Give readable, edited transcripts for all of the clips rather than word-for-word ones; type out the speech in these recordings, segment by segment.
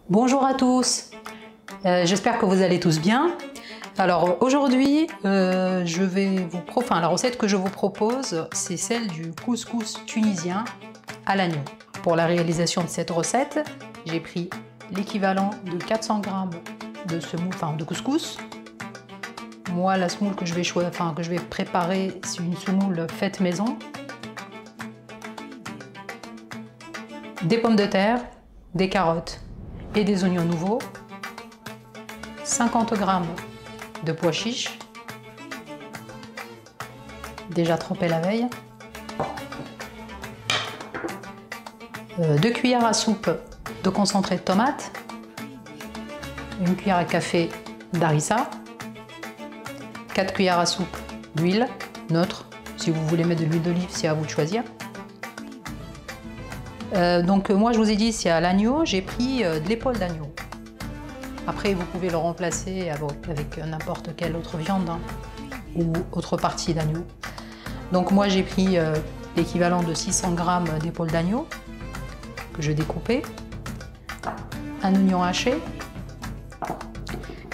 Bonjour à tous, j'espère que vous allez tous bien. Alors aujourd'hui, la recette que je vous propose, c'est celle du couscous tunisien à l'agneau. Pour la réalisation de cette recette, j'ai pris l'équivalent de 400 g de semoule, de couscous. Moi, la semoule que je vais préparer, c'est une semoule faite maison. Des pommes de terre, des carottes et des oignons nouveaux, 50 g de pois chiches, déjà trempés la veille, 2 cuillères à soupe de concentré de tomate, 1 cuillère à café d'harissa, 4 cuillères à soupe d'huile neutre, si vous voulez mettre de l'huile d'olive, c'est à vous de choisir. Donc moi je vous ai dit c'est à l'agneau, j'ai pris de l'épaule d'agneau. Après vous pouvez le remplacer avec n'importe quelle autre viande ou autre partie d'agneau. Donc moi j'ai pris l'équivalent de 600 g d'épaule d'agneau que je découpais, un oignon haché,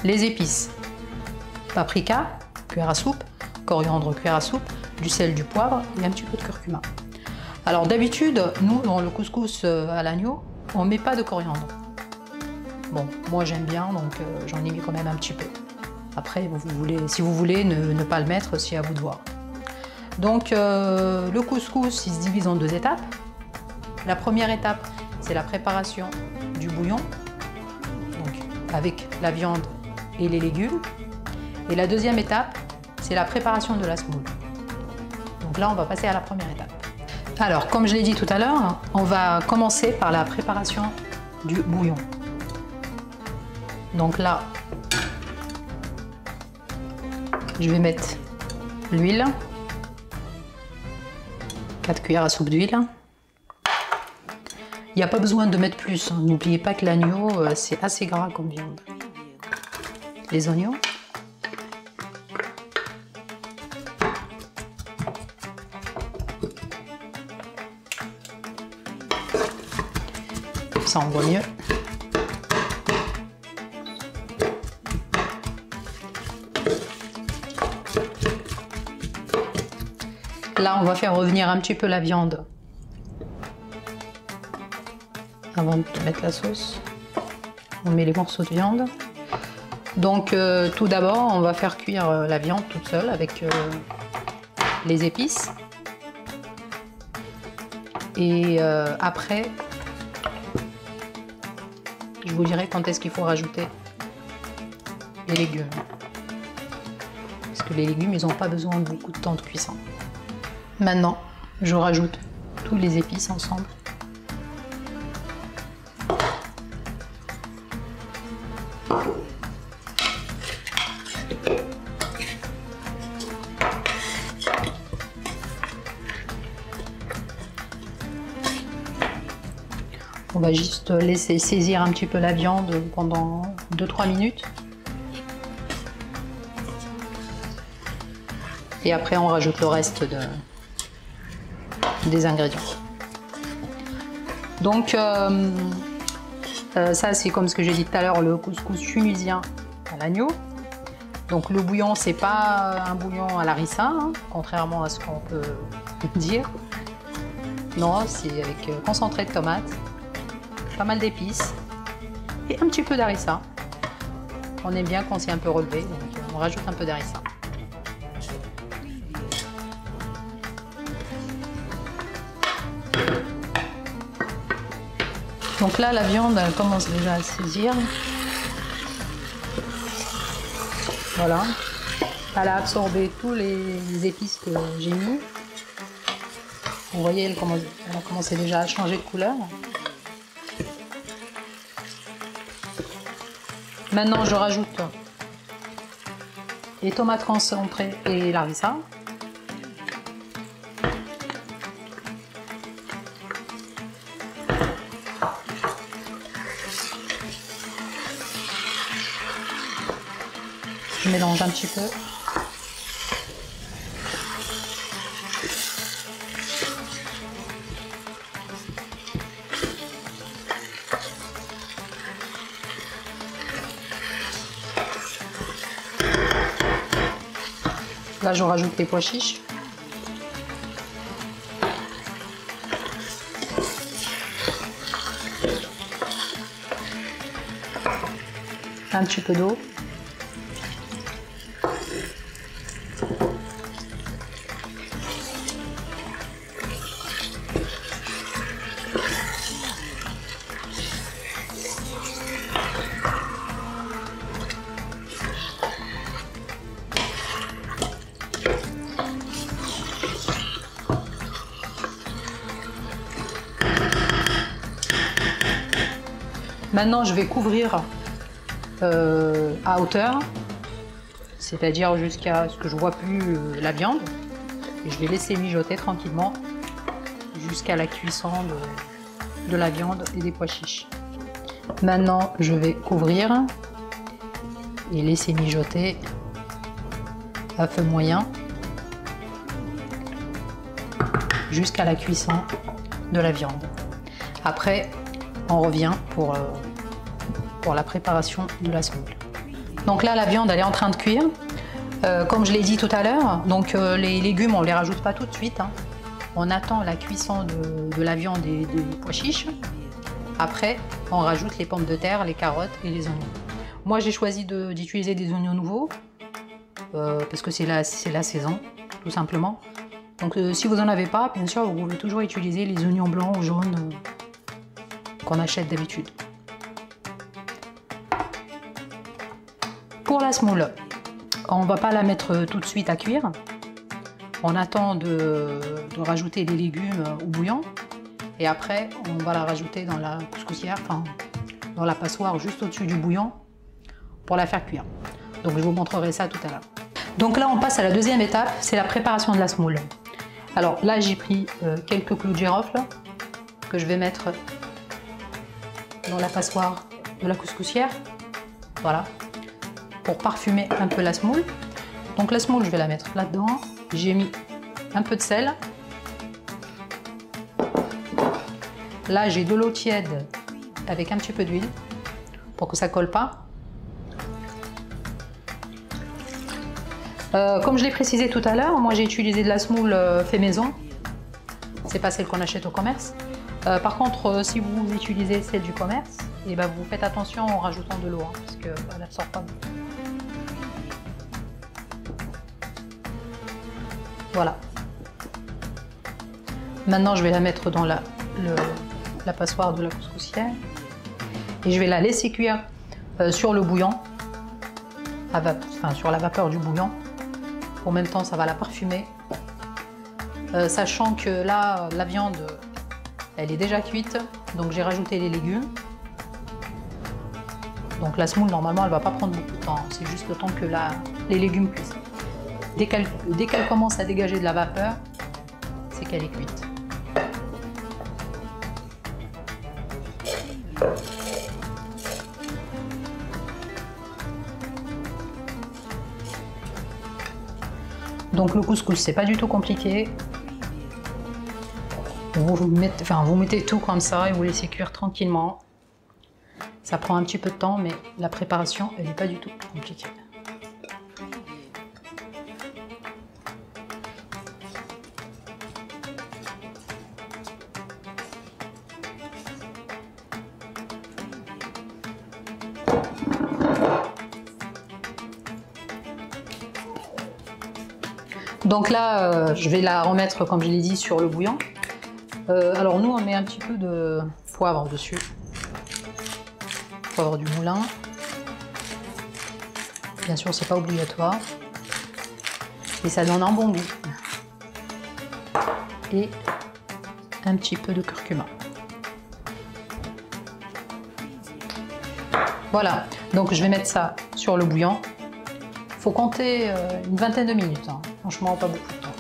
les épices, paprika, cuillère à soupe, coriandre, cuillère à soupe, du sel, du poivre et un petit peu de curcuma. Alors d'habitude, nous, dans le couscous à l'agneau, on ne met pas de coriandre. Bon, moi j'aime bien, donc j'en ai mis quand même un petit peu. Après, si vous voulez ne pas le mettre, c'est à vous de voir. Donc le couscous, il se divise en 2 étapes. La première étape, c'est la préparation du bouillon, donc avec la viande et les légumes. Et la deuxième étape, c'est la préparation de la semoule. Donc là, on va passer à la première étape. Alors, comme je l'ai dit tout à l'heure, on va commencer par la préparation du bouillon. Donc là, je vais mettre l'huile, 4 cuillères à soupe d'huile. Il n'y a pas besoin de mettre plus, hein. N'oubliez pas que l'agneau, c'est assez gras comme viande. Les oignons. Ça en voit mieux. Là, on va faire revenir un petit peu la viande avant de mettre la sauce. On met les morceaux de viande. Donc, tout d'abord, on va faire cuire la viande toute seule avec les épices. Et après, je vous dirai quand est-ce qu'il faut rajouter les légumes. Parce que les légumes, ils n'ont pas besoin de beaucoup de temps de cuisson. Maintenant, je rajoute tous les épices ensemble. On va juste laisser saisir un petit peu la viande pendant 2-3 minutes. Et après, on rajoute le reste des ingrédients. Donc, ça, c'est comme ce que j'ai dit tout à l'heure, le couscous tunisien à l'agneau. Donc, le bouillon, c'est pas un bouillon à l'harissa, hein, contrairement à ce qu'on peut dire. Non, c'est avec concentré de tomate, pas mal d'épices et un petit peu d'harissa. On aime bien quand c'est un peu relevé, donc on rajoute un peu d'harissa. Donc là, la viande, elle commence déjà à saisir. Voilà. Elle a absorbé tous les épices que j'ai mis. Vous voyez, elle a commencé déjà à changer de couleur. Maintenant, je rajoute les tomates concentrées et l'harissa. Je mélange un petit peu. Là, je rajoute les pois chiches. Un petit peu d'eau. Maintenant, je vais couvrir à hauteur, c'est-à-dire jusqu'à ce que je vois plus la viande. Et je vais laisser mijoter tranquillement jusqu'à la cuisson de la viande et des pois chiches. Maintenant, je vais couvrir et laisser mijoter à feu moyen jusqu'à la cuisson de la viande. Après, on revient pour la préparation de la semoule. Donc là, la viande elle est en train de cuire. Comme je l'ai dit tout à l'heure, donc les légumes on les rajoute pas tout de suite, hein. On attend la cuisson de la viande et des pois chiches. Après, on rajoute les pommes de terre, les carottes et les oignons. Moi, j'ai choisi d'utiliser des oignons nouveaux parce que c'est la saison, tout simplement. Donc si vous en avez pas, bien sûr, vous pouvez toujours utiliser les oignons blancs ou jaunes qu'on achète d'habitude. Pour la semoule, on ne va pas la mettre tout de suite à cuire. On attend de rajouter les légumes au bouillon et après on va la rajouter dans la couscoussière, enfin dans la passoire juste au-dessus du bouillon pour la faire cuire. Donc je vous montrerai ça tout à l'heure. Donc là on passe à la deuxième étape, c'est la préparation de la semoule. Alors là j'ai pris quelques clous de girofle que je vais mettre dans la passoire de la couscoussière, voilà, pour parfumer un peu la semoule. Donc la semoule, je vais la mettre là-dedans. J'ai mis un peu de sel. Là, j'ai de l'eau tiède avec un petit peu d'huile pour que ça colle pas. Comme je l'ai précisé tout à l'heure, moi j'ai utilisé de la semoule fait maison. C'est pas celle qu'on achète au commerce. Par contre, si vous utilisez celle du commerce, et ben vous faites attention en rajoutant de l'eau, hein, parce qu'elle n'absorbe pas beaucoup. Voilà. Maintenant, je vais la mettre dans la passoire de la couscoussière et je vais la laisser cuire sur le bouillon, sur la vapeur du bouillon. En même temps, ça va la parfumer, sachant que là, la viande, elle est déjà cuite, donc j'ai rajouté les légumes. Donc la semoule, normalement, elle ne va pas prendre beaucoup de temps, c'est juste le temps que les légumes cuisent. Dès qu'elle commence à dégager de la vapeur, c'est qu'elle est cuite. Donc le couscous, c'est pas du tout compliqué. Vous mettez tout comme ça et vous laissez cuire tranquillement. Ça prend un petit peu de temps, mais la préparation, elle n'est pas du tout compliquée. Donc là, je vais la remettre, comme je l'ai dit, sur le bouillon. Alors nous, on met un petit peu de poivre dessus. Poivre du moulin. Bien sûr, c'est pas obligatoire. Et ça donne un bon goût. Et un petit peu de curcuma. Voilà, donc je vais mettre ça sur le bouillon. Faut compter une vingtaine de minutes, hein. Franchement pas beaucoup de temps.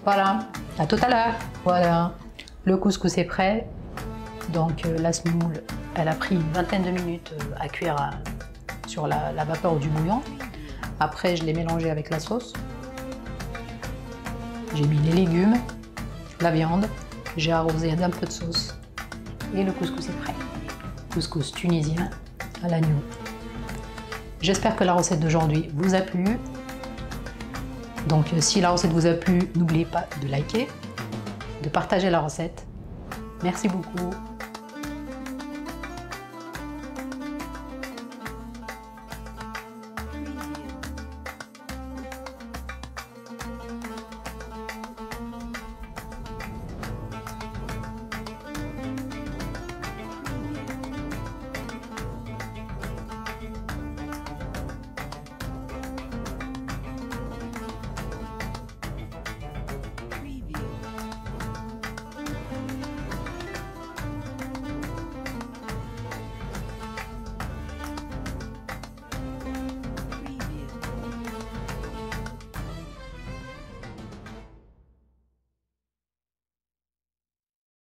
Voilà, à tout à l'heure. Voilà, le couscous est prêt. Donc la semoule, elle a pris une vingtaine de minutes à cuire sur la vapeur du bouillon. Après je l'ai mélangé avec la sauce. J'ai mis les légumes, la viande, j'ai arrosé d'un peu de sauce et le couscous est prêt. Couscous tunisien à l'agneau. J'espère que la recette d'aujourd'hui vous a plu. Donc si la recette vous a plu, n'oubliez pas de liker, de partager la recette. Merci beaucoup.